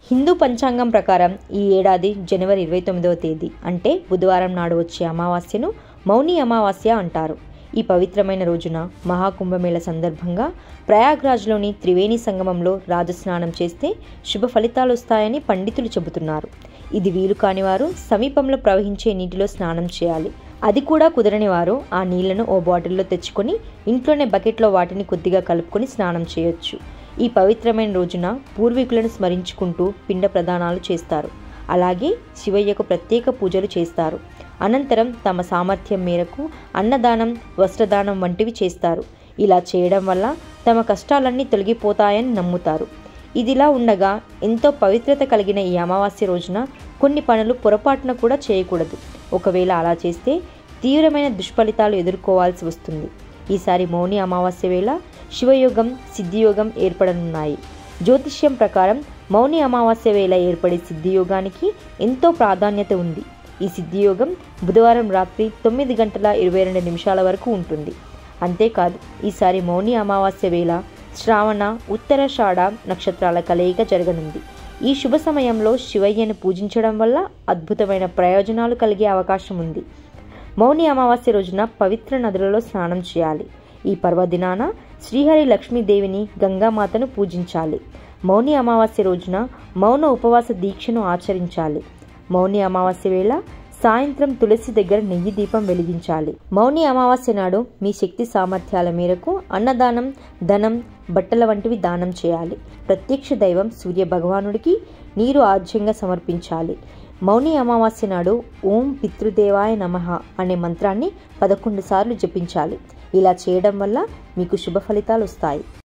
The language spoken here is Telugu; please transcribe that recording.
హిందూ పంచాంగం ప్రకారం ఈ ఏడాది జనవరి 29వ తేదీ అంటే బుధవారం నాడు వచ్చే అమావాస్యను మౌని అమావాస్య అంటారు. ఈ పవిత్రమైన రోజున మహాకుంభమేళ సందర్భంగా ప్రయాగ్రాజ్లోని త్రివేణి సంగమంలో రాజస్నానం చేస్తే శుభ ఫలితాలు వస్తాయని పండితులు చెబుతున్నారు. ఇది వీలు కాని వారు సమీపంలో ప్రవహించే నీటిలో స్నానం చేయాలి. అది కూడా కుదరని వారు ఆ నీళ్లను ఓ బాటిల్లో తెచ్చుకొని ఇంట్లోనే బకెట్లో వాటిని కొద్దిగా కలుపుకొని స్నానం చేయొచ్చు. ఈ పవిత్రమైన రోజున పూర్వీకులను స్మరించుకుంటూ పిండ ప్రదానాలు చేస్తారు. అలాగే శివయ్యకు ప్రత్యేక పూజలు చేస్తారు. అనంతరం తమ సామర్థ్యం మేరకు అన్నదానం, వస్త్రదానం వంటివి చేస్తారు. ఇలా చేయడం వల్ల తమ కష్టాలన్నీ తొలగిపోతాయని నమ్ముతారు. ఇదిలా ఉండగా ఎంతో పవిత్రత కలిగిన ఈ అమావాస్య రోజున కొన్ని పనులు పొరపాటున కూడా చేయకూడదు. ఒకవేళ అలా చేస్తే తీవ్రమైన దుష్ఫలితాలు ఎదుర్కోవాల్సి వస్తుంది. ఈసారి మౌని అమావాస్య వేళ శివయోగం, సిద్ధియోగం ఏర్పడనున్నాయి. జ్యోతిష్యం ప్రకారం మౌని అమావాస్య వేళ ఏర్పడే సిద్ధియోగానికి ఎంతో ప్రాధాన్యత ఉంది. ఈ సిద్ధియోగం బుధవారం రాత్రి 9:22 వరకు ఉంటుంది. అంతేకాదు ఈసారి మౌని అమావాస్య వేళ శ్రావణ, ఉత్తరాషాఢ నక్షత్రాల కలయిక జరగనుంది. ఈ శుభ సమయంలో శివయ్యను పూజించడం వల్ల అద్భుతమైన ప్రయోజనాలు కలిగే అవకాశం ఉంది. మౌని అమావాస్య రోజున పవిత్ర నదులలో స్నానం చేయాలి. ఈ పర్వదినాన శ్రీహరి లక్ష్మీదేవిని, గంగామాతను పూజించాలి. మౌని అమావాస్య రోజున మౌన ఉపవాస దీక్షను ఆచరించాలి. మౌని అమావాస్య వేళ సాయంత్రం తులసి దగ్గర నెయ్యి దీపం వెలిగించాలి. మౌని అమావాస్య నాడు మీ శక్తి సామర్థ్యాల మేరకు అన్నదానం, ధనం, బట్టల వంటివి దానం చేయాలి. ప్రత్యక్ష దైవం సూర్య భగవానుడికి నీరు ఆజ్యంగా సమర్పించాలి. మౌని అమావాస్య నాడు ఓం పితృదేవాయ నమః అనే మంత్రాన్ని 11 సార్లు జపించాలి. ఇలా చేయడం వల్ల మీకు శుభ ఫలితాలు వస్తాయి.